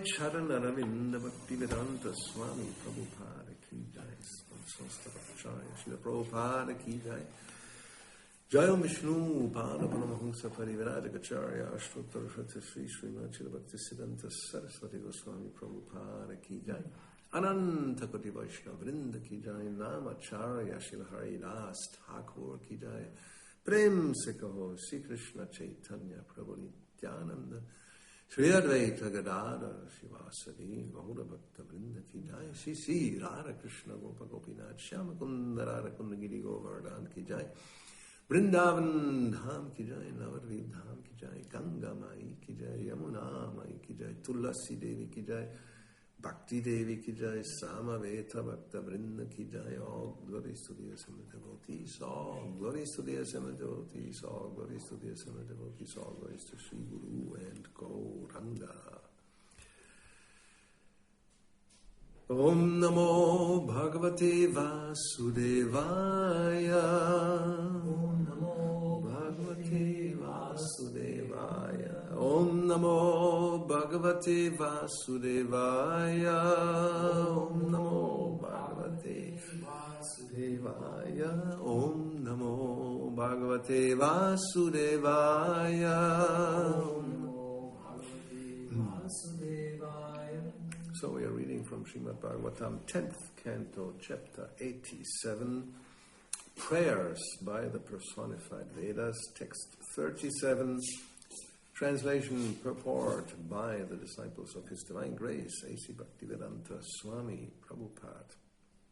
Charan Aravinda Bhakti-vedanta Swami Prabhupada ki jai, Svanstava-acharya Srila Prabhupada ki jai, Jayam Vishnu Pada Paramahamsa Parivrajagacharya Ashtottara Shati Sri Srimad Srila Bhaktisiddhanta Saraswati Goswami Prabhupada ki jai, Ananta Koti Vaishnava Vrinda ki jai, Namacharya Srila Haridas Thakur ki jai, Prem se kaho Sri Krishna Chaitanya Prabhu Nityananda Shri Advaita Gadadhar Shivasadi Gaura Bhakta Vrinda ki jai, Shri Sri Radha Krishna Gopa Gopinath Shyama Kunda Radha Kunda Giri Govardhan ki jai, Vrindavan Dham ki jai, Navadvip Dham ki jai, Ganga Mai ki jai, Yamuna Mai ki jai, Tulasi Devi ki jai, Bhakti Devi ki jai, Samaveta Bhakta Vrinda ki jai. All glories to the assembled devotees, all glories to the assembled devotees, all glories to the assembled devotees, all glories to Sri Guru and Gauranga. Om Namo Bhagavate Vasudevaya. Om Namo Bhagavate Vasudevaya. Om Namo Bhagavate Vasudevaya. Om Namo Bhagavate Vasudevaya. Om Namo Bhagavate Vasudevaya. Om Namo Bhagavate Vasudevaya. So we are reading from Srimad Bhagavatam, 10th canto, chapter 87, Prayers by the Personified Vedas, text 37, translation purport by the disciples of His Divine Grace, A.C. Bhakti-vedanta Swami Prabhupada.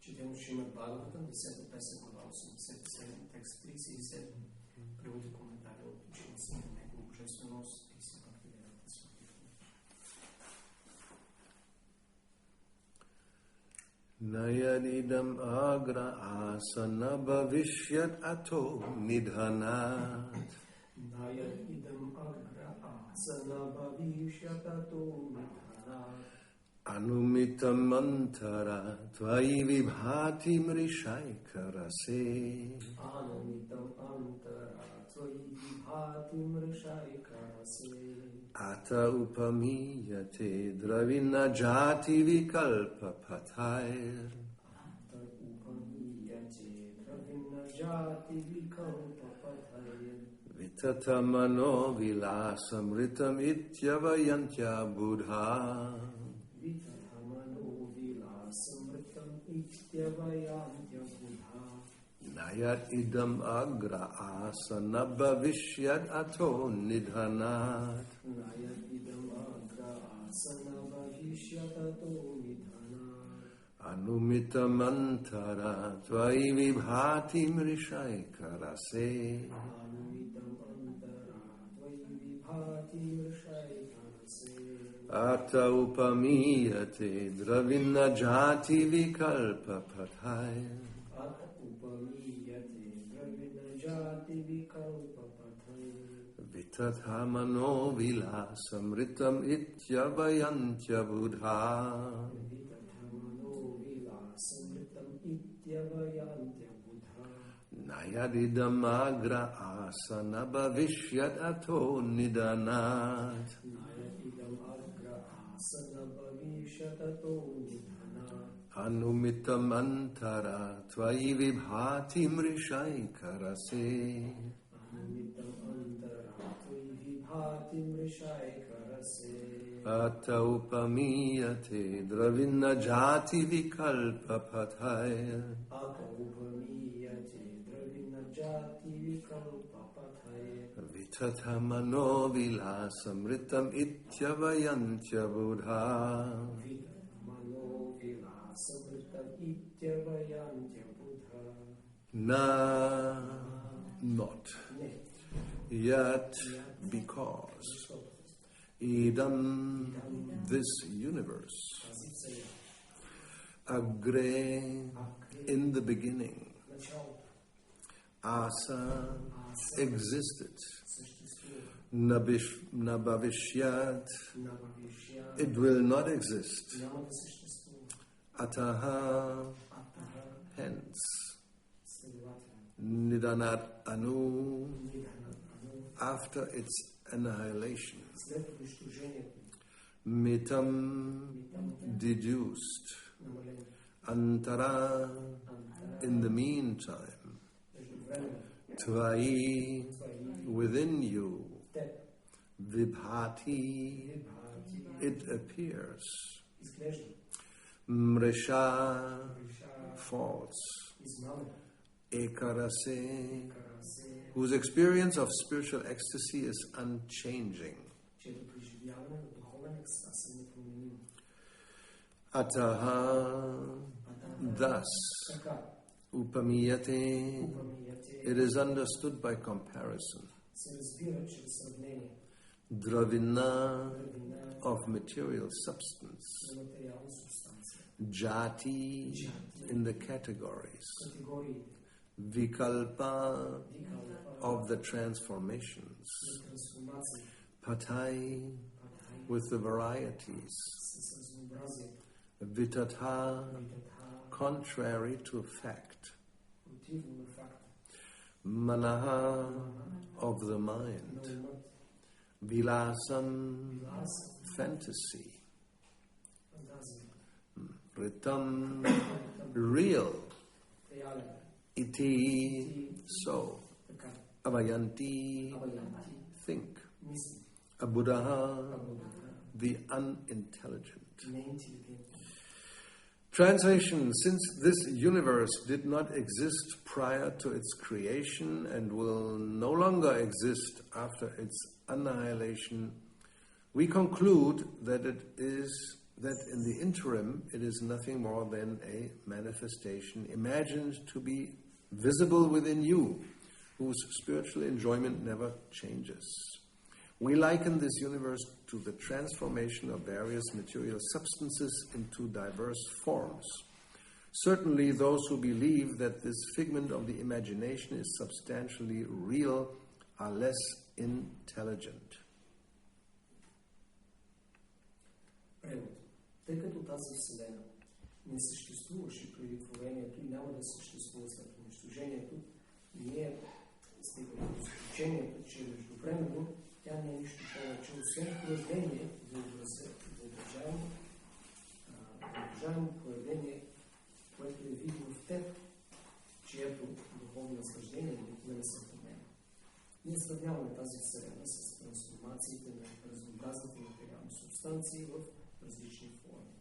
Cităm Srimad Bhagavatam, 10th person of 87, text 37, prevede comentariul Cințin, necu gestionos, A.C. Bhakti-vedanta Swami Nayanidam agra asana bhavishyat ato nidhanat. Nayanidam agra asana bhavishyat ato nidhanat. Anumitam mantara tvai vibhati mrishaikharase. Anumitam antara tvai vibhati mrishaikharase. Ata upamiyate dravina jati vikalpa pathair. Ata upamiyate dravina jati vikalpa pathair. Vitata mano vilasamritam ityavayantya buddha. Vitata mano vilasamritam ityavayantya buddha. Nayat idam agra asana bhavishyat ato nidhanat. Nayat idam agra asana bhavishyat ato nidhanat. Anumita mantara tvai vibhati mrishai karase. Anumita mantara tvai vibhati mrishai karase. Ata upamiyate dravina jati vikalpa pathai. Ata upamiyate dravina jati vikalpa pathai. Vitathamano vilasamritam ityavayantya buddha. Samritam ityavayantya buddha. Nayadidam agra asana bhavishyat ato nidanat. Nayadidam agra asana bhavishyat ato nidanat. Anumitam antara tvai vibhati mrishai karase. Anumitam antara tvai vibhati mrishai karase. Ata upamiyate dravina jati vikalpa pathai. Ata upamiyate dravina jati vikalpa pathai. Vitathamano vilasamritam ityavayantya buddha. Vitathamano vilasamritam ityavayantya buddha. Na, not. Yet, because. Idam, this universe. Agre, in the beginning. Asa, existed. Nabhavishyat, it will not exist. Ataha, hence. Nidanat anu, after its annihilation. Mitam, deduced. Antara, in the meantime. Tvai, within you. Vibhati, it appears. Mrisha, false. Ekarase, whose experience of spiritual ecstasy is unchanging. Ataha, thus, upamiyate, it is understood by comparison. Dravina, of material substance. Jati, in the categories. Vikalpa, of the transformations. Pathai, with the varieties. Vitatha, contrary to fact. Manaha, of the mind. Vilasam, fantasy. Ritam, real. Iti, so. Avayanti, think. Abuddha, the unintelligent. Translation: since this universe did not exist prior to its creation and will no longer exist after its annihilation, we conclude that in the interim it is nothing more than a manifestation imagined to be visible within you, whose spiritual enjoyment never changes. We liken this universe to the transformation of various material substances into diverse forms. Certainly, those who believe that this figment of the imagination is substantially real are less intelligent. Тъй като тази Вселена не съществуваше преди творението и няма да съществува след унищожението, ние стигаме до заключението, че междувременно тя не е нищо повече, освен проявление, въображаемо проявление, което е видно в теб, чието духовно наслаждение никога не се променя. Ние сравняваме тази Вселена с трансформациите на разнообразните материални субстанции в различни форми.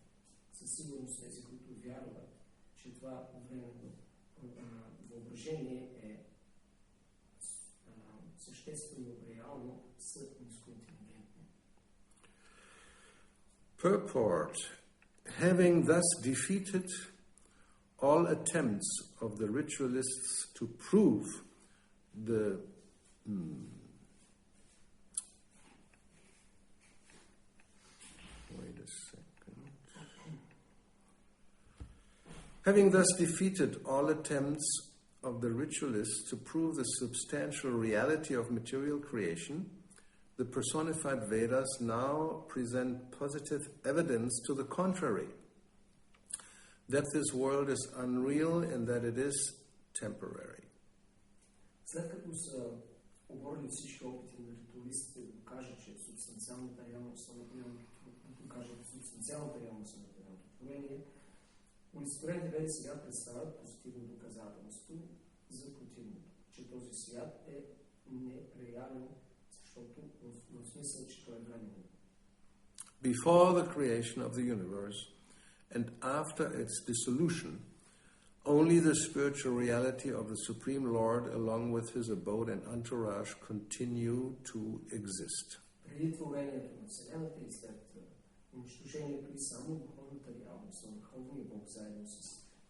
Със сигурност тези, които вярват, че това временно въображение е съществено реално са нискоинтелигентни. Purport. Having thus defeated all attempts of the ritualists to prove the wait a second. Having thus defeated all attempts of the ritualists to prove the substantial reality of material creation, the personified Vedas now present positive evidence to the contrary, that this world is unreal and that it is temporary. След като са оборили всички опити на ритуалистите да докажат, че субстанциалната реалност на материалното творение, олицетворените веди сега представят позитивно доказателство за противното, че този свят е нереален, защото в смисъл, че той е временен. Before the creation of the universe and after its dissolution, only the spiritual reality of the Supreme Lord, along with his abode and entourage, continue to exist. Преди творението на Вселената и след унищожението и само духовната реалност на Върховния Бог заедно с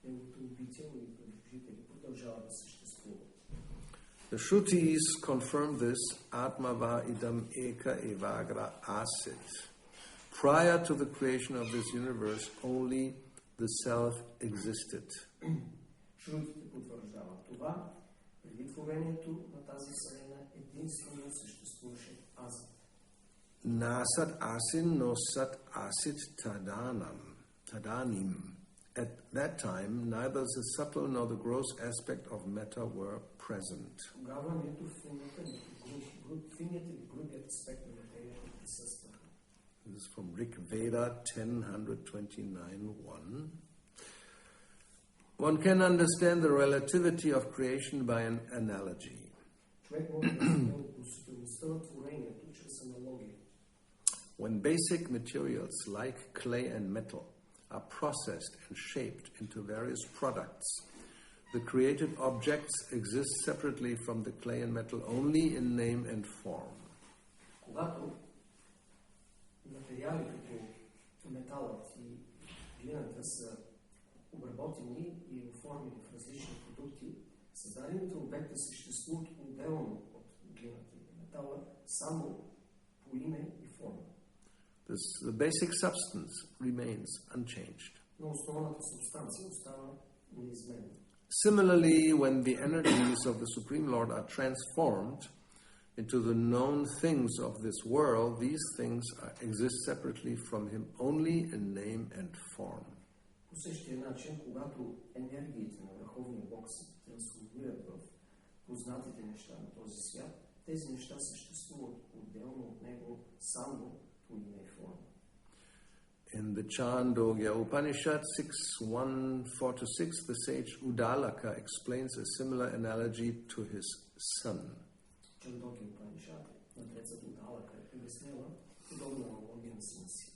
неговото обител и придружители продължава да съществува. The Shrutis confirm this Atmava idam eka evagra asit. Prior to the creation of this universe, only the self existed. Шрутите потвърждават това. Преди творението на тази вселена единствено съществуваше азът. Nasat asin no sat asit tadanim. At that time, neither the subtle nor the gross aspect of matter were present. Тогава нито фината, нито финият или грубият аспект на материята присъстваха. This is from Rig Veda 1029.1. One can understand the relativity of creation by an analogy. Човек може да разбере относителността на творението чрез аналогия. When basic materials like clay and metal are processed and shaped into various products, the created objects exist separately from the clay and metal only in name and form. Когато материали като металът и глината са обработени и оформени в различни продукти, създадените обекти съществуват отделно от глината и метала само по име и форма. The basic substance remains unchanged. Но основната субстанция остава неизменна. Similarly, when the energies of the Supreme Lord are transformed into the known things of this world, these things exist separately from him only in name and form. По същия начин, когато енергиите на Върховния Бог се трансформират в познатите неща на този свят, тези неща съществуват отделно от него само по име и форма. In the Chandogya Upanishad 6.1.4-6, the sage Udalaka explains a similar analogy to his son. Chandogya Upanishad, мъдрецът Удалака, обяснява подобна аналогия на сина си.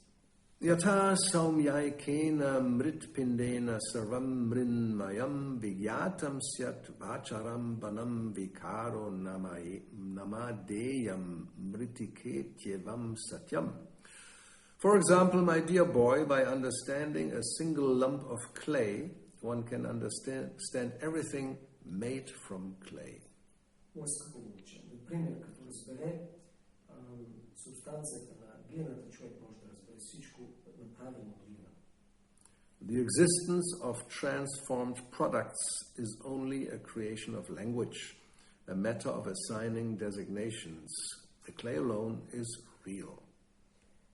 Yatha saumyaikena mritpindena sarvam mrinmayam vigyatam syat vacharam banam vikaro namadeyam mritiketyevam satyam. For example, my dear boy, by understanding a single lump of clay, one can understand everything made from clay. Например, като разбере субстанцията на глината, човек може да разбере всичко направено от глина. The existence of transformed products is only a creation of language, a matter of assigning designations. The clay alone is real.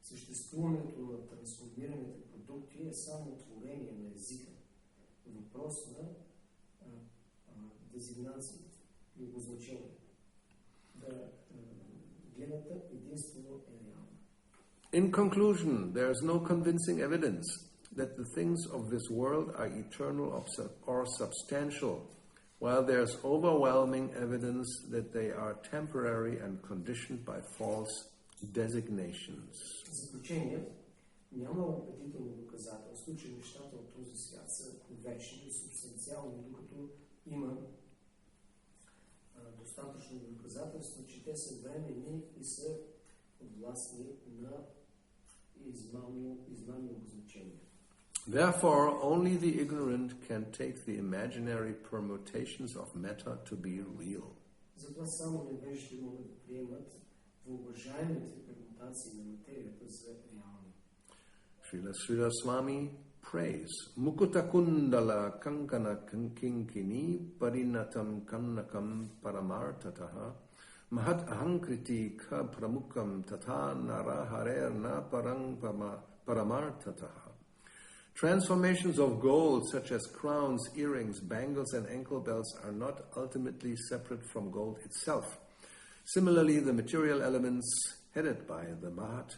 Съществуването на трансформираните продукти е само творение на езика. Въпрос на дезигнация и обозначение. Глината единствено е реална. In conclusion, there is no convincing evidence that the things of this world are eternal or substantial, while there is overwhelming evidence that they are temporary and conditioned by false designations. В заключение, Няма убедително доказателство, че нещата от този свят са вечни и субстанциални, докато има достатъчно доказателство, че те са временни и са подвластни на измамно значение. Therefore, only the ignorant can take the imaginary permutations of matter to be real. Затова само невежите могат да приемат въображаемите пермутации на материята за реални. Srila Sridhar Swami prays, Mukutta kundala kankana kinkini parinatam kannakam paramartataha mahat ahankriti ka pramukam tatha naraharer na parang paramartataha. Transformations of gold, such as crowns, earrings, bangles, and ankle belts, are not ultimately separate from gold itself. Similarly, the material elements headed by the Mahat,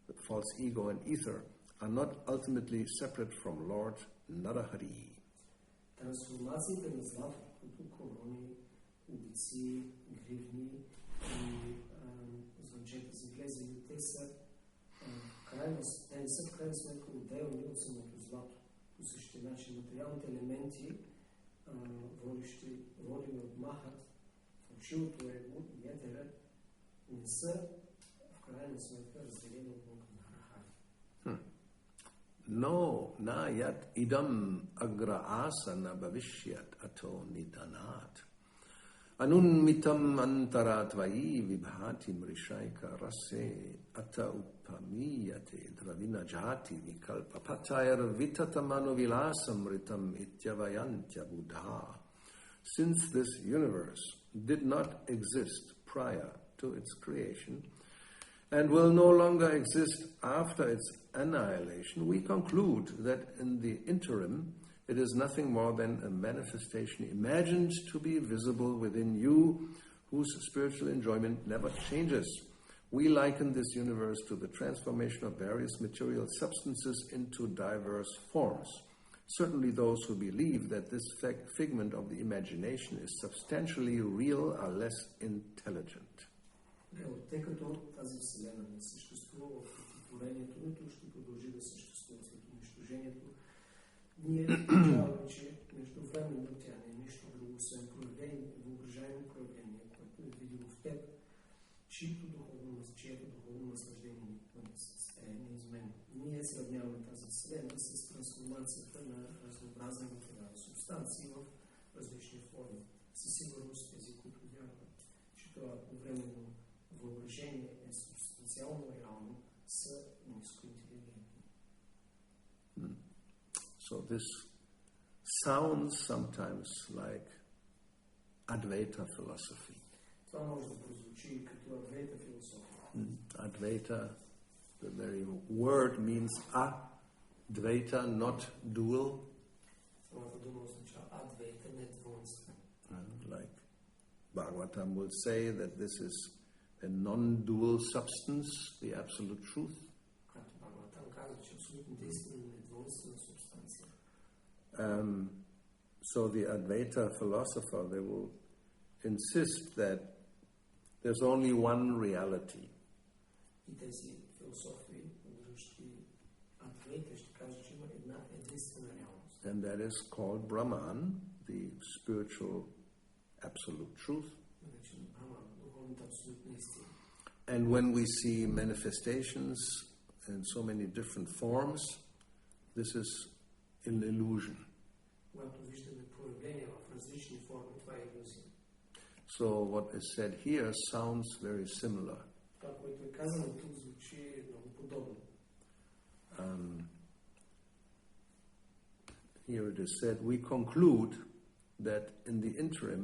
the false ego and ether, are not ultimately separate from Lord Narahari. Трансформациите на злато, като корони, убици, гривни и звънчета за глезени, те не са в крайна сметка отделни от самото злато. По същия начин материалните елементи, водени от Махат, фалшивото его и етера, не са в крайна сметка разделени от Бога Нарахари. No, na yat idam agra asana bhavishyat ato nidanat. Anunmitam antaratvai vibhati mrishaika rase ata upamiyate dravina jati vikalpa patayar vitatamano vilasam ritam ityavayantya buddha. Since this universe did not exist prior to its creation and will no longer exist after its annihilation, we conclude that in the interim it is nothing more than a manifestation imagined to be visible within you, whose spiritual enjoyment never changes. We liken this universe to the transformation of various material substances into diverse forms. Certainly those who believe that this figment of the imagination is substantially real are less intelligent. Тъй като тази вселена не съществува в творението, нито ще продължи да съществува след унищожението, ние получаваме, че междувременно тя не е нищо друго, освен въображаемо проявление, което е видимо в теб, чието духовно наслаждение е неизменно. Ние сравняваме тази вселена с трансформацията на разнообразни материални субстанции в различни форми. Със сигурност тези, които вярват, че това временно въображение е субстанциално реално, са ниско интелигентни. So this sounds sometimes like Advaita philosophy. Това може да прозвучи като Адвейта философия. Advaita, the very word means Advaita, not dual. Самата дума означава Адвейта, не двойствен. Like Bhagavatam will say that this is a non-dual substance, the absolute truth. Както Бхагаватам казва, че абсолютно действена недвойствена субстанция. So the Advaita philosopher, they will insist that there's only one reality. И тези философи, поддържащи Адвейта, ще кажат, че има една единствена реалност. And that is called Brahman, the spiritual absolute truth. And when we see manifestations in so many different forms, this is an illusion. So what is said here sounds very similar. Here it is said, we conclude that in the interim,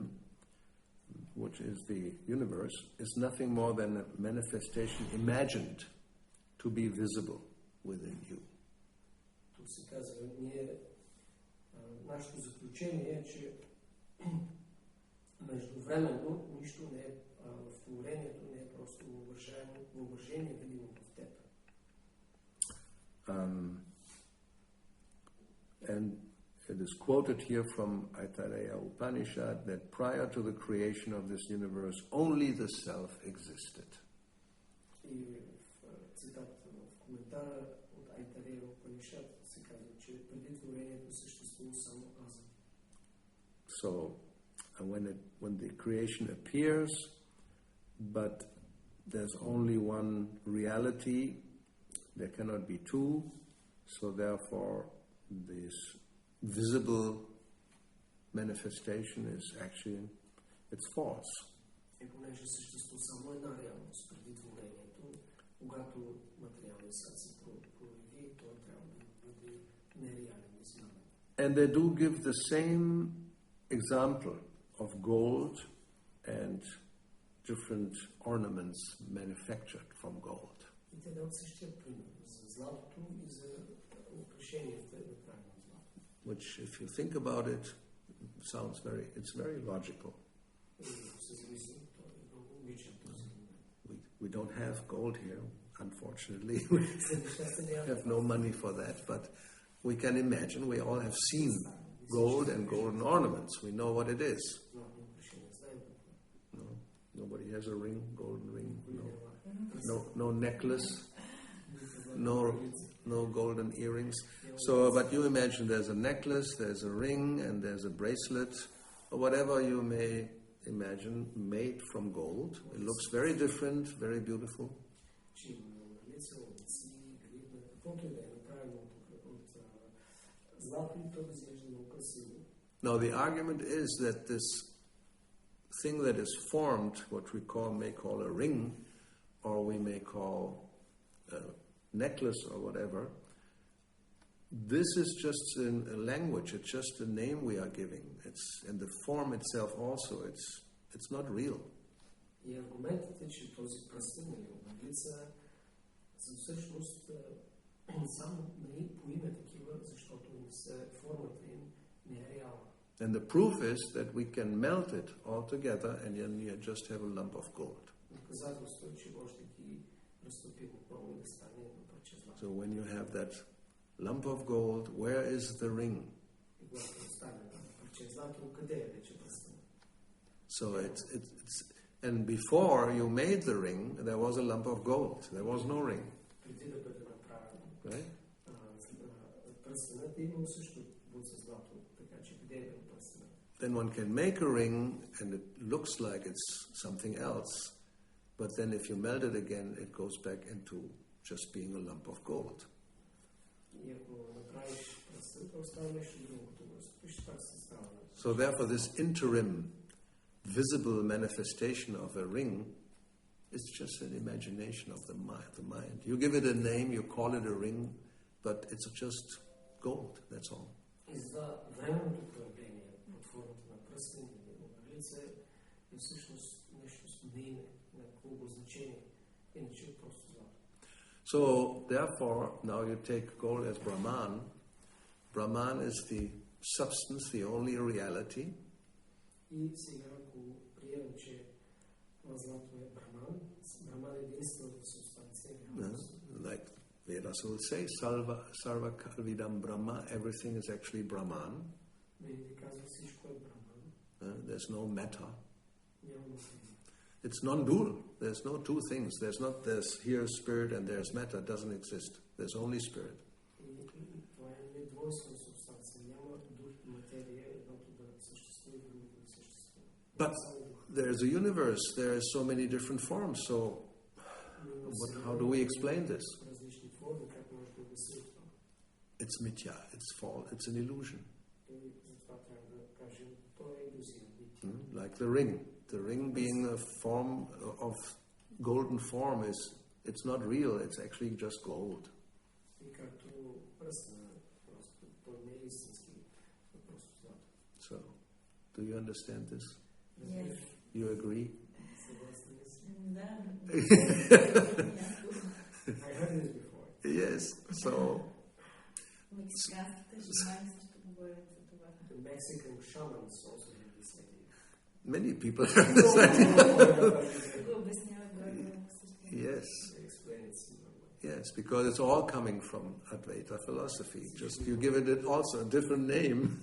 which is the universe, is nothing more than a manifestation imagined to be visible within you. Тук се казва, нашето заключение е, че междувременно нищо не е в творението, не е просто въображение видимо в теб. And it is quoted here from Aitareya Upanishad that prior to the creation of this universe, only the self existed. И в цитат в коментара от нещата се казва, че преди творението съществува само аза. So, when the creation appears, but there's only one reality, there cannot be two, so therefore this visible manifestation is actually, it's false. И понеже съществува само една реалност преди творението, когато материалният свят се прояви, той трябва да бъде нереален, измерен. And they do give the same example of gold and different ornaments manufactured from gold. И те дават същия пример за златото и за украшенията и направено злато. Which, if you think about it, sounds it's very logical. We don't have gold here, unfortunately. We have no money for that, but we can imagine, we all have seen gold and golden ornaments. We know what it is. No, nobody has a ring, golden ring. No necklace. No golden earrings. So, but you imagine there's a necklace, there's a ring, and there's a bracelet, or whatever you may imagine, made from gold. It looks very different, very beautiful. Now, the argument is that this thing that is formed, what we may call a ring, or we may call a necklace or whatever, this is just a language, it's just a name we are giving. It's in the form itself also, it's not real. И аргументът е, че този пръстен или образица са всъщност само по име такива, защото формата им не е реална. And the proof is that we can melt it all together and then you just have a lump of gold. Доказателство е, че може да ги разтопи отново и да стане едно парче злато. So when you have that lump of gold, where is the ring? So and before you made the ring, there was a lump of gold. There was no ring. Right? Then one can make a ring and it looks like it's something else, but then if you melt it again, it goes back into just being a lump of gold. So therefore this interim visible manifestation of a ring is just an imagination of the mind. You give it a name, you call it a ring, but it's just gold, that's all. So, therefore, now you take gold as Brahman. Brahman is the substance, the only reality. Like Vedas will say, Sarva Kalvidam Brahma, everything is actually Brahman. There's no matter. It's non-dual. There's no two things. There's here spirit and there's matter. It doesn't exist. There's only spirit. But there's a universe. There are so many different forms. So how do we explain this? It's mithya. It's false. It's an illusion. Like the ring. The ring being a form of golden form it's not real, it's actually just gold. So, do you understand this? Yes. You agree? I heard this before. Yes, so... The Mexican shamans also have this idea. Many people have this idea. Yes. Yes, because it's all coming from Advaita philosophy. Just you give it also a different name.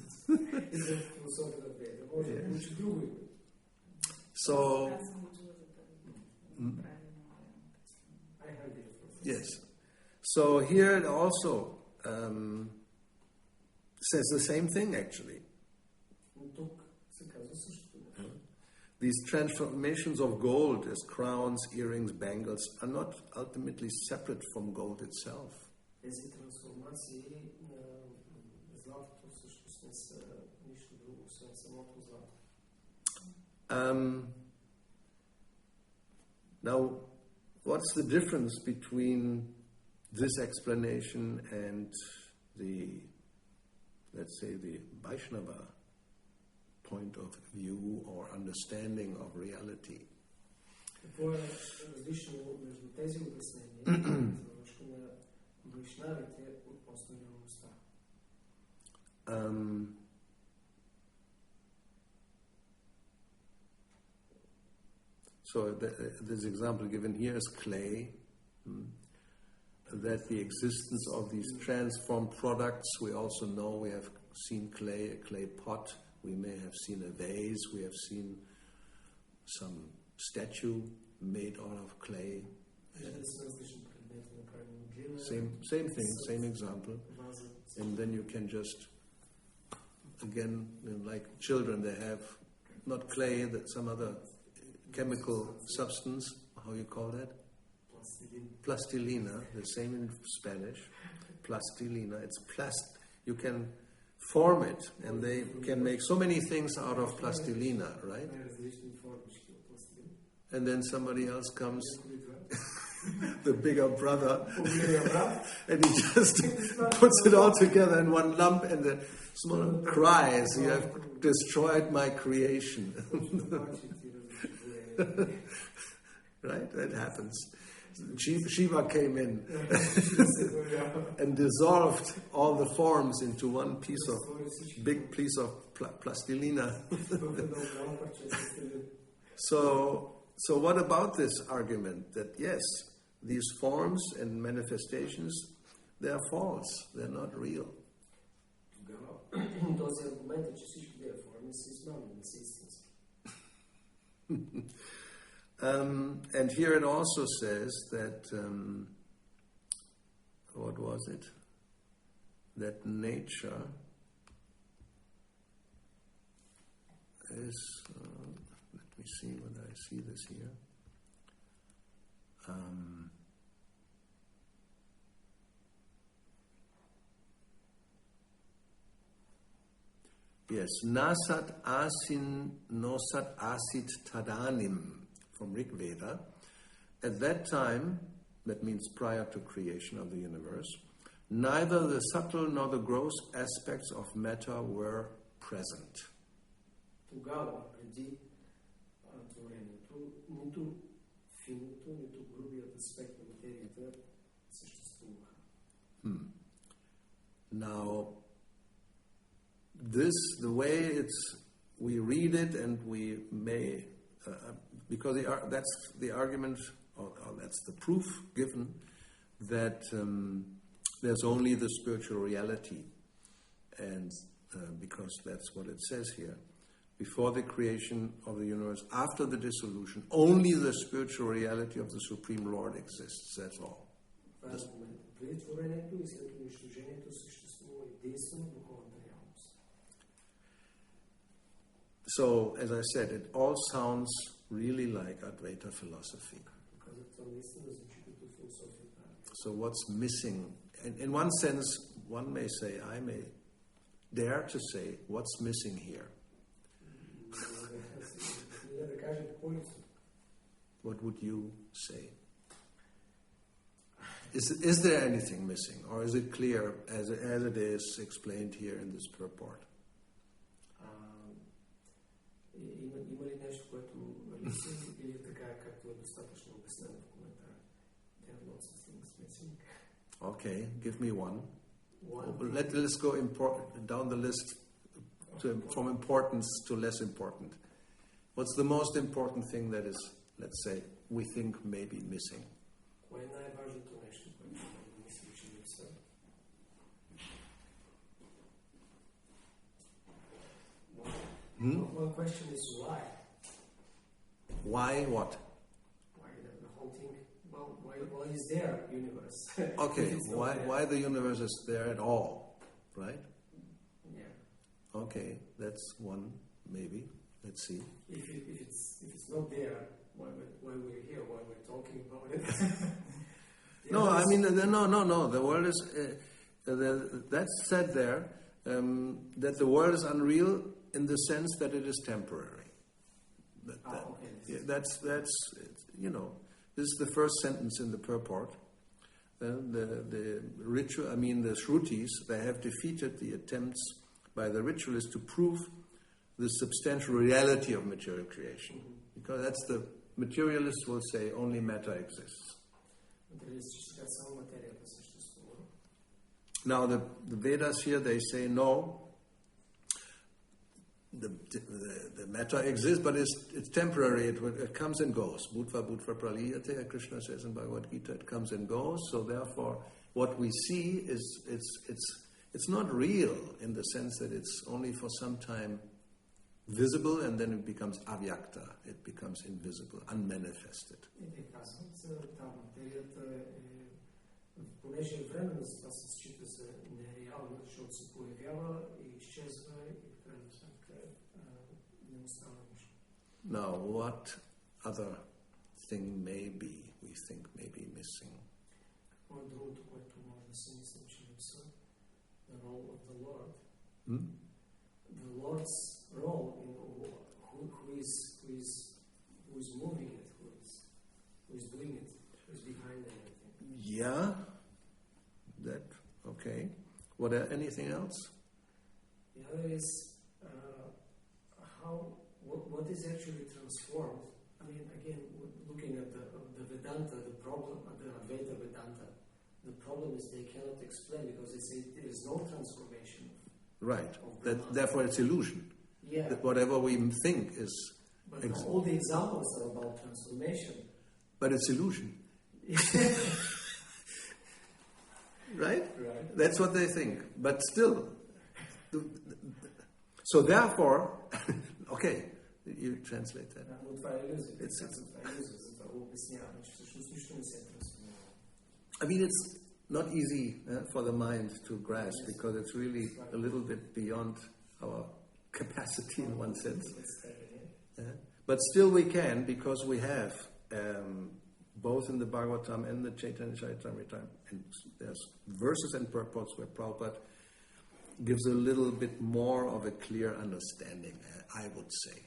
So, yes. So here also says the same thing actually. These transformations of gold as crowns, earrings, bangles are not ultimately separate from gold itself. Now, what's the difference between this explanation and the, let's say, the Vaishnava point of view or understanding of reality? So this example given here is clay, that the existence of these transformed products, we also know, we have seen clay, a clay pot, we may have seen a vase, we have seen some statue made out of clay. Same thing, same example. And then you can just, again, like children, they have not clay, that some other chemical substance, how you call that? Plastilina, the same in Spanish. Plastilina, it's you can form it, and they can make so many things out of plastilina, right? And then somebody else comes, the bigger brother, and he just puts it all together in one lump, and the smaller cries, "You have destroyed my creation." Right? That happens. Shiva came in and dissolved all the forms into one big piece of plastilina. So what about this argument that yes, these forms and manifestations, they are false, they're not real? And here it also says that, what was it? That nature is, let me see whether I see this here. Yes, nasat asin nosat asit tadanim, from Rig Veda. At that time, that means prior to creation of the universe, neither the subtle nor the gross aspects of matter were present. Now, this, the way we read it, and we may, because that's the argument, or that's the proof given, that there's only the spiritual reality. And because that's what it says here. Before the creation of the universe, after the dissolution, only the spiritual reality of the Supreme Lord exists. That's all. So, as I said, it all sounds really like Advaita philosophy. So what's missing? And in one sense, one may say, I may dare to say, what's missing here? What would you say? Is there anything missing, or is it clear as it is explained here in this purport? Okay, give me one. Let's go down the list from importance to less important. What's the most important thing that is, let's say, we think may be missing? One question is why? Why what? Why the whole thing? Well, why Why is there universe? Okay, why the universe is there at all, right? Yeah. Okay, that's one, maybe. Let's see. If it's not there, why we're here? Why we're talking about it? No, I mean, no. The world is, that's said there, that the world is unreal in the sense that it is temporary. That's you know, this is the first sentence in the purport. The ritual, I mean, the Shrutis, they have defeated the attempts by the ritualists to prove the substantial reality of material creation. Mm-hmm. Because that's the materialists will say only matter exists. Now the Vedas here, they say no, the matter exists, but it's temporary, it comes and goes. Bhutva praliyate, Krishna says in Bhagavad Gita, it comes and goes, so therefore what we see is it's not real in the sense that it's only for some time visible and then it becomes avyakta, it becomes invisible, unmanifested. Понеже временно това се счита за нереално, защото се появява и изчезва и в крайна сметка не остава нищо. Now, what other thing we think may be missing? Какво е другото, което може да се мислим, че липсва? The role of the Lord. The Lord's role, who is moving it, who is doing it, who is behind everything. Yeah. That, okay. Anything else? The other is what is actually transformed. I mean, again, looking at the Vedanta, the problem, the Advaita Vedanta, the problem is they cannot explain because they say there is no transformation. Right. Therefore, it's illusion. Yeah. That whatever we think is. But all the examples are about transformation. But it's illusion. Right? That's what they think. But still, so therefore, okay, you translate that. I mean, it's not easy for the mind to grasp because it's really a little bit beyond our capacity in one sense. But still we can, because we have both in the Bhagavatam and the Chaitanya Charitamrita, and there's verses and purports where Prabhupada gives a little bit more of a clear understanding, I would say.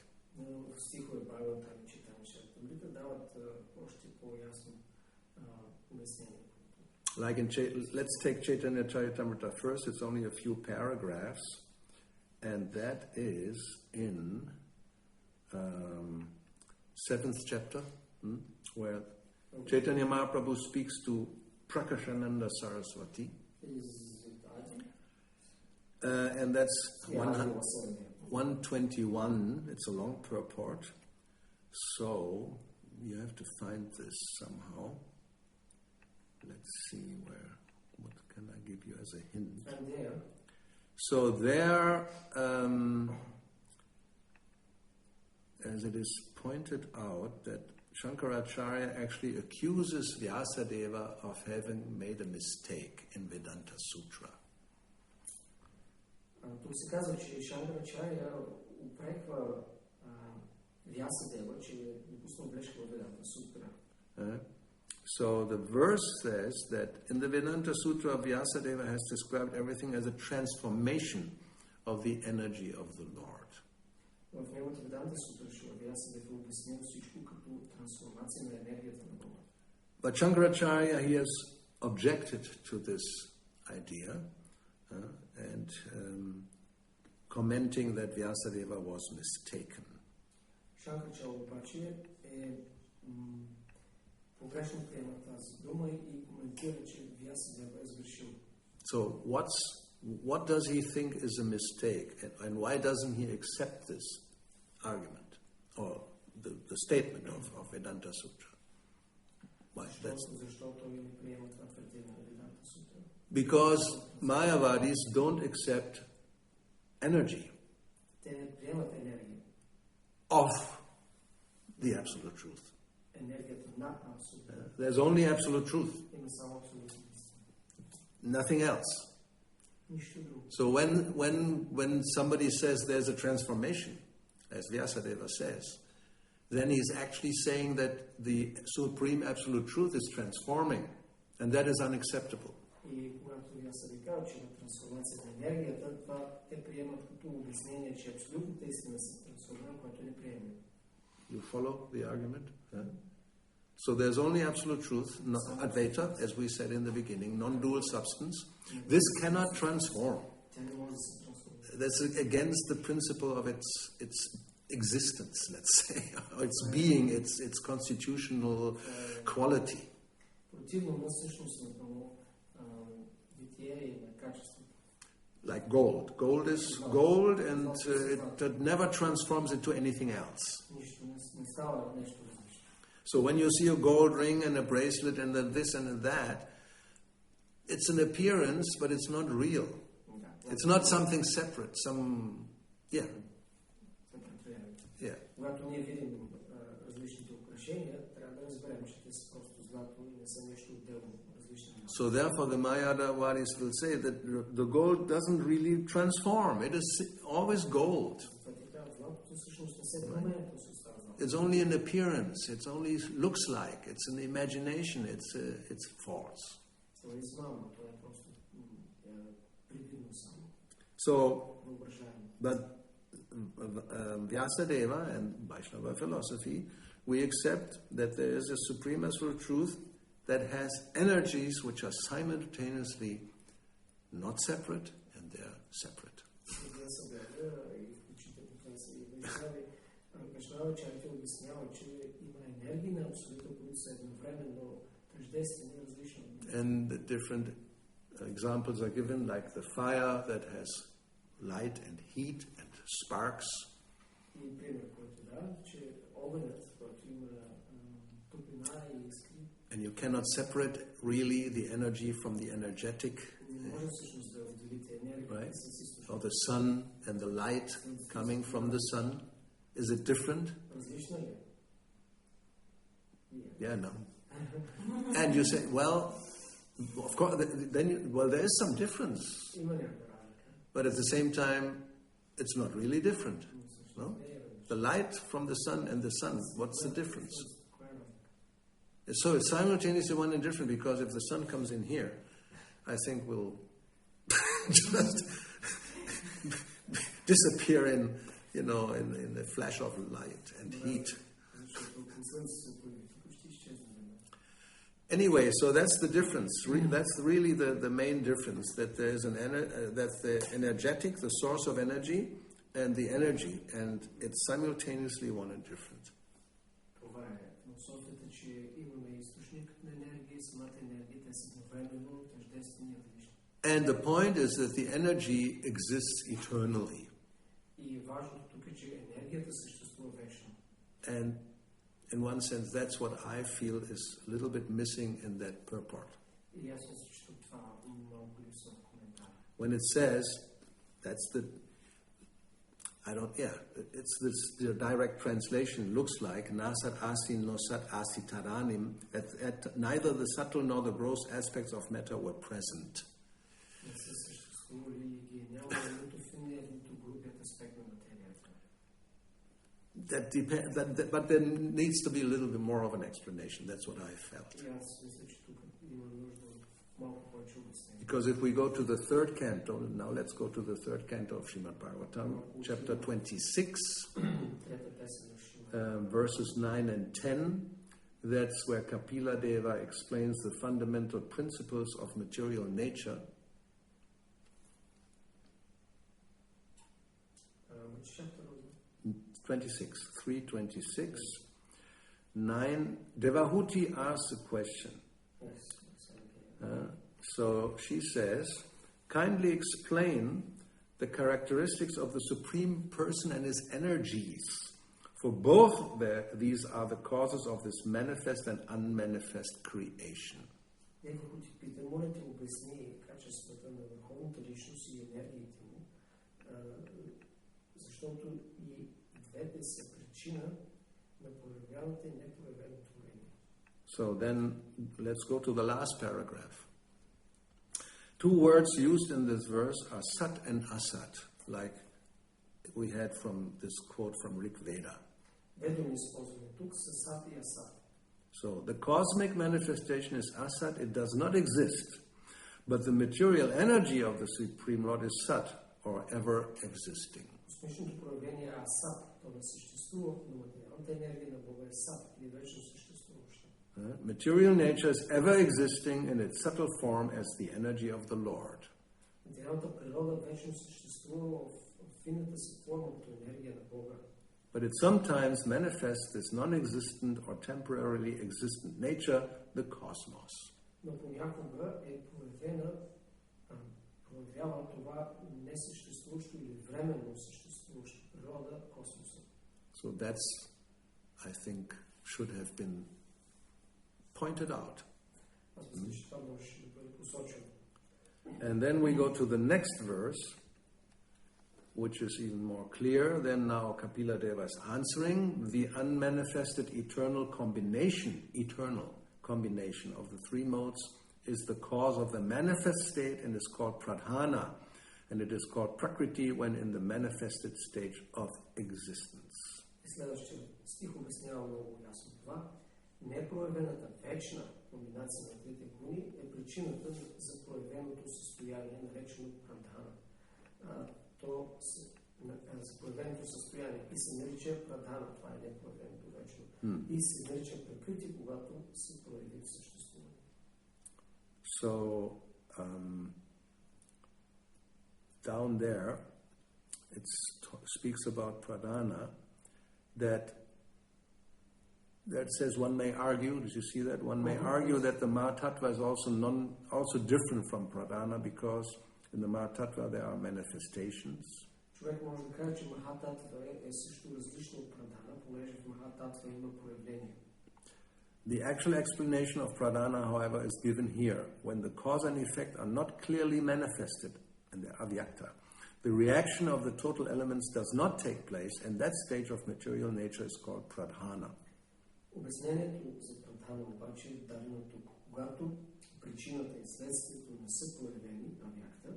Like let's take Chaitanya Charitamrita first. It's only a few paragraphs, and that is in 7th chapter, where Chaitanya Mahaprabhu speaks to Prakashananda Saraswati. And that's 121. It's a long purport. So you have to find this somehow. Let's see what can I give you as a hint? And there. So there, as it is pointed out, that Shankaracharya actually accuses Vyasadeva of having made a mistake in Vedanta Sutra. Тук се казва, че Шанкарачаря упреква Вясадева, че е допуснал грешка в Веданта Сутра. So the verse says that in the Vedanta Sutra, Vyasadeva has described everything as a transformation of the energy of the Lord. В неговата Веданта Сутра Вясадев е обяснил всичко като трансформация на енергията на Бога. But Shankaracharya, he has objected to this idea and commenting that Vyasadeva was mistaken. Shankaracharya обаче е погрешно приема тази дума и коментира, че Вясадева е сгрешил. So what does he think is a mistake, and why doesn't he accept this argument or the statement of Vedanta Sutra? Why? Because Mayavadis don't accept energy of the absolute truth. енергията над абсолютно. There's only absolute truth. Има само абсолютно истина. Nothing else. Нищо друго. So when somebody says there's a transformation, as Vyasadeva says, then he's actually saying that the supreme absolute truth is transforming, and that is unacceptable. И когато Вясадева казва, че на трансформацията на енергията, това те приемат като обяснение, че абсолютната истина се трансформира, което не приема. You follow the argument? Huh? So there's only absolute truth, Advaita, as we said in the beginning, non-dual substance. This cannot transform. That's against the principle of its existence, let's say, or its being, its constitutional quality. Like gold. Gold is gold, and it never transforms into anything else. So when you see a gold ring and a bracelet and then this and that, it's an appearance, but it's not real. It's not something separate. Yeah. Когато ние видим различните украшения, трябва да разберем, че те са просто злато и не са нещо отделно, различни. So therefore the Mayadavaris will say that the gold doesn't really transform. It is always gold. It's only an appearance. It only looks like. It's an imagination. It's false. So, but Vyasadeva and Vaishnava philosophy, we accept that there is a supreme absolute truth that has energies which are simultaneously not separate and they're separate. And the different examples are given, like the fire that has light and heat and sparks. And you cannot separate really the energy from the energetic, right? Or the sun and the light coming from the sun. Is it different? Yeah, no. And you say, well, of course, then there is some difference. But at the same time, it's not really different. No? The light from the sun and the sun, what's the difference? So it's simultaneously one and different, because if the sun comes in here, I think we'll just disappear in a flash of light and heat. Anyway, so that's the difference. That's really the main difference. That there's that's the energetic, the source of energy, and the energy, and it's simultaneously one and different. And the point is that the energy exists eternally. And in one sense, that's what I feel is a little bit missing in that purport. When it says, it's the direct translation, looks like, Nasat Asi Nosat Asi Taranim, that neither the subtle nor the gross aspects of matter were present. But there needs to be a little bit more of an explanation. That's what I felt. Because if we go to the third canto, now let's go to the third canto of Srimad Bhagavatam, chapter 26, verses 9 and 10. That's where Kapila Deva explains the fundamental principles of material nature. 26, 326. 9, Devahuti asks a question. So she says, kindly explain the characteristics of the Supreme Person and His energies. For both these are the causes of this manifest and unmanifest creation. So then let's go to the last paragraph. Two words used in this verse are sat and asat, like we had from this quote from Rig Veda. So the cosmic manifestation is asat, it does not exist, but the material energy of the Supreme Lord is sat, or ever existing. Material nature is ever existing in its subtle form as the energy of the Lord. But it sometimes manifests this non-existent or temporarily existent nature, the cosmos. So that's, I think, should have been pointed out. And then we go to the next verse, which is even more clear. Then now Kapila Deva is answering the unmanifested eternal combination of the three modes is the cause of the manifest state and is called pradhana, and it is called prakriti when in the manifested stage of existence. Непроявената вечна комбинация на трите гуни е причината за проявеното състояние, наречено прадхана. За проявеното състояние и се нарича прадхана, това е непроявеното вечно. И се нарича пракрити, когато се прояви съществуване. So, down there, it speaks about pradhana, that says one may argue, did you see that? One may argue that the Mahatattva is also different from pradhana because in the Mahatattva there are manifestations. Човек може да каже, че Махататва е също различно от прадхана, понеже в Махататва има проявление. The actual explanation of pradhana, however, is given here. When the cause and effect are not clearly manifested in the avyakta, the reaction of the total elements does not take place, and that stage of material nature is called pradhana. Обяснението за прадхана обаче е дадено тук. Когато причината и следствието не са проявени, авякта,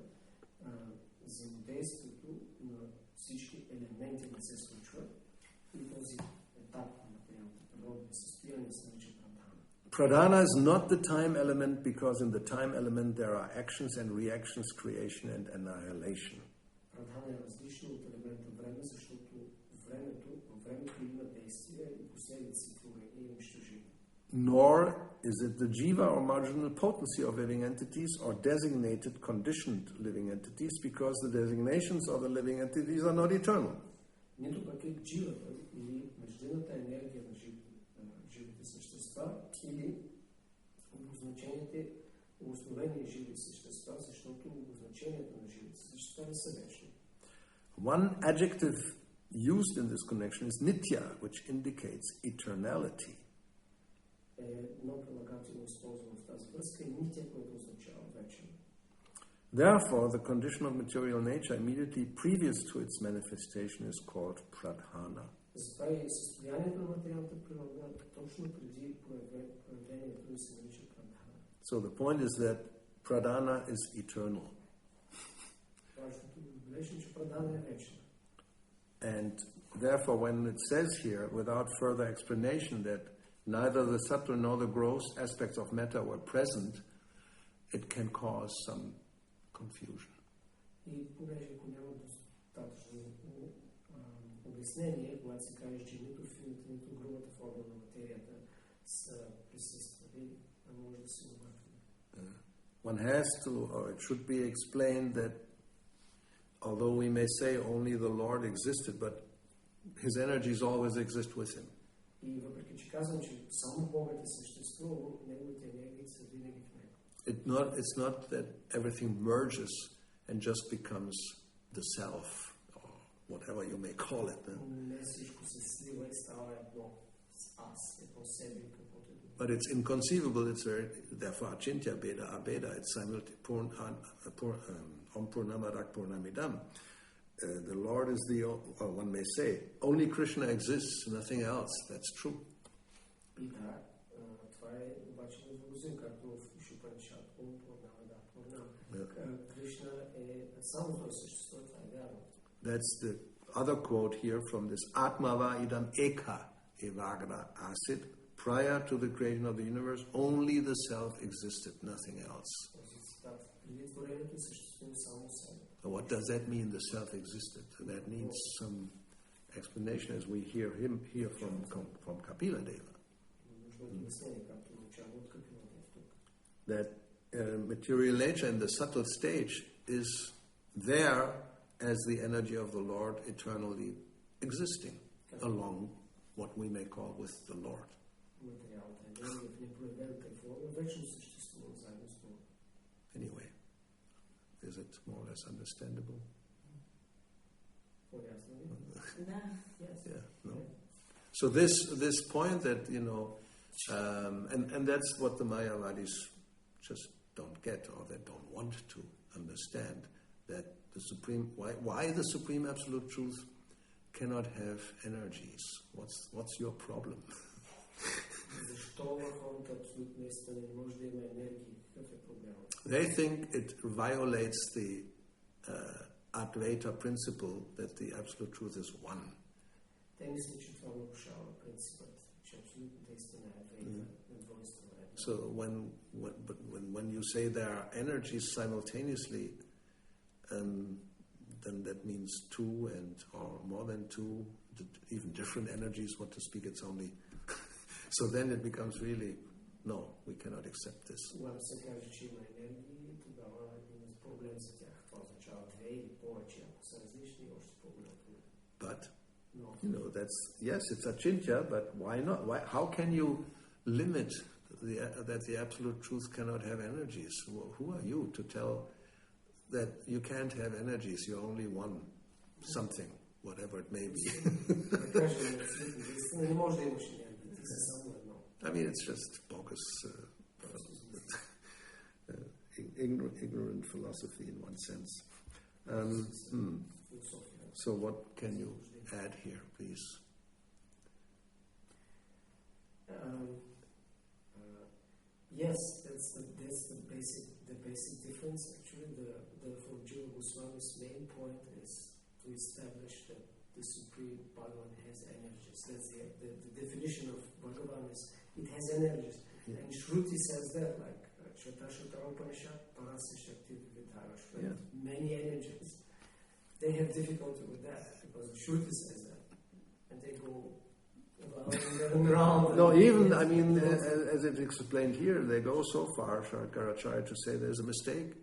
взаимодействието на всички елементи не се случва и този етап на материалното природно състояние се нарича прадхана. Pradhana is not the time element because in the time element there are actions and reactions, creation and annihilation. Прадхана е различно от елемента време, защото във времето има действие и последици. Nor is it the jiva or marginal potency of living entities or designated conditioned living entities because the designations of the living entities are not eternal. Нито пък е дживата или междинната енергия на живите същества или обозначените основени живи същества, защото обозначението на живите същества не са вечни. One adjective used in this connection is nitya, which indicates eternality. Therefore, the condition of material nature immediately previous to its manifestation is called pradhana. So the point is that pradhana is eternal. And therefore, when it says here, without further explanation, that neither the subtle nor the gross aspects of matter were present, it can cause some confusion. One has to, or it should be explained that although we may say only the Lord existed, but his energies always exist with him. И въпреки че казвам, че само Богът е съществувал, неговите енергии са винаги в него. It's not that everything merges and just becomes the self, or whatever you may call it. Не всичко се слива и става едно с аз, едно себе, каквото е. But it's inconceivable. It's very, therefore, achintya beda abeda. It's om purnamadak purnamidam. The Lord is the, or one may say, only Krishna exists, nothing else. That's true. И да, това това е обаче невъобразим, както в Шупанишат, Кришна е само той съществува, това е вярно. That's the other quote here from this Atmava idam eka evagra asit. Prior to the creation of the universe, only the self existed, nothing else. What does that mean, the self existed? That needs some explanation as we hear him here from Kapila Deva. That material nature in the subtle stage is there as the energy of the Lord eternally existing along what we may call with the Lord. Anyway, is it more or less understandable? Yeah, no. So this point that, and that's what the Mayavadis just don't get, or they don't want to understand, that the supreme, why the supreme absolute truth cannot have energies. What's your problem? They think it violates the Advaita principle that the absolute truth is one. So when you say there are energies simultaneously, then that means two or more than two, even different energies, what to speak, it's only... So then it becomes really, no, we cannot accept this. But, that's, yes, it's achintya, but why not? How can you limit that the absolute truth cannot have energies? Well, who are you to tell that you can't have energies, you're only one something, whatever it may be? I mean, it's just bogus, ignorant philosophy in one sense. So what can you add here, please? Yes, that's the basic difference. Actually, for Jiva Goswami's main point is to establish that the Supreme Bhagavan has energies. That's the definition of Bhagavan is it has energies. Yeah. And Shruti says that, like Shata Upanishad, Parasya Shakti Vidhara, many energies. They have difficulty with that because Shruti says that. And they go around. No, even, I mean, as it's explained here, they go so far, Shankaracharya, to say there's a mistake.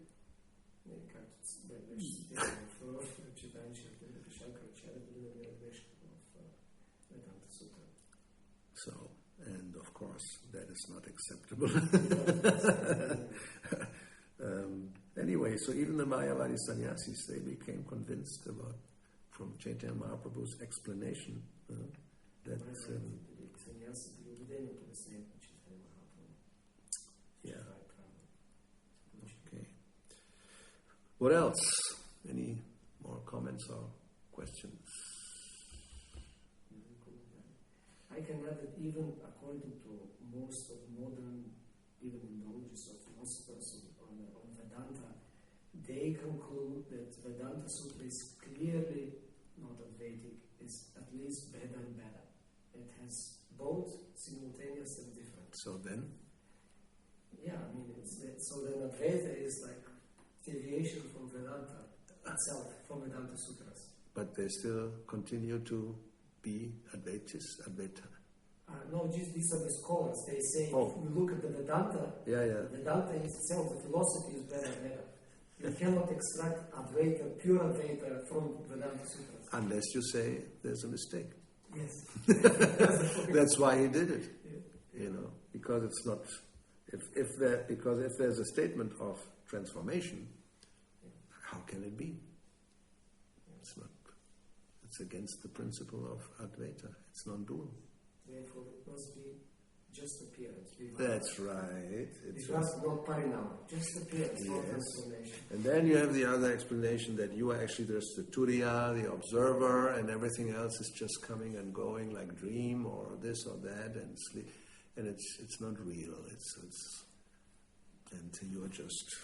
So, and of course, that is not acceptable. Anyway, so even the Mayavadi sannyasis, they became convinced from Chaitanya Mahaprabhu's explanation that... yeah. Okay. What else? Any more comments or questions? I can add that even according to most of modern, even knowledges of philosophers on Vedanta, they conclude that Vedanta Sutra is clearly not Advaitic, it's at least Veda and Veda. It has both simultaneous and different. So then? Yeah, I mean, so then Advaita is like deviation from Vedanta itself, from Vedanta Sutras. But they still continue to be Advaita? No, these are the scholars. They say if you look at the Vedanta, Vedanta itself, the philosophy is Veda. You cannot extract Advaita, pure Advaita from Vedanta Sutras. Unless you say there's a mistake. Yes. That's why he did it. Because it's not... Because if there's a statement of transformation, how can it be? It's not. It's against the principle of Advaita. It's non-dual. Therefore, it must be just appearance. That's right. It's not parinama, just appearance, not transformation. And then you have the other explanation that you are actually just the turiya, the observer, and everything else is just coming and going like dream or this or that and sleep. and it's not real. And you're just,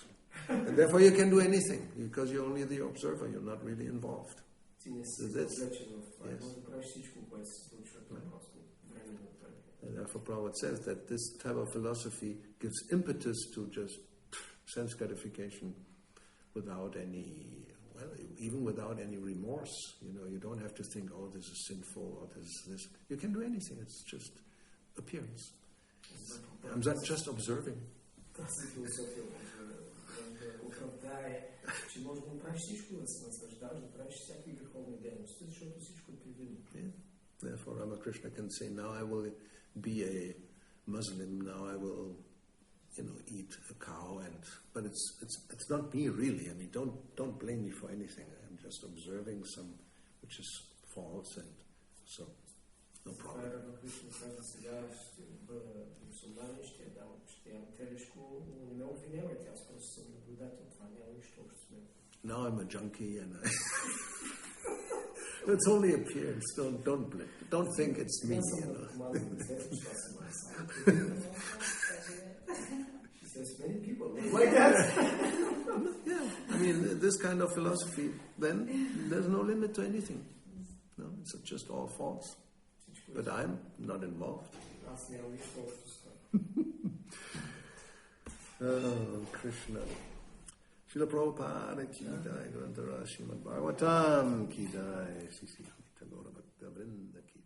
and therefore you can do anything because you're only the observer. You're not really involved. So that's, yes. And therefore Prabhupada says that this type of philosophy gives impetus to just sense gratification without any, well, even without any remorse. You don't have to think, oh, this is sinful or this is this. You can do anything. It's just appearance. I'm just observing. Therefore Ramakrishna can say, now I will be a Muslim, now I will eat a cow, but it's not me really. I mean, don't blame me for anything. I'm just observing some which is false, and so no problem. Now I'm a junkie, and it's only appearance. Don't think it's me. Many people like that. Yeah, I mean, this kind of philosophy, then there's no limit to anything. No, it's just all false. But I'm not involved. Oh, Krishna. Srila Prabhupada ki jai, Grantara Srimad Bhagavatam ki jai, Sri Gauravani ki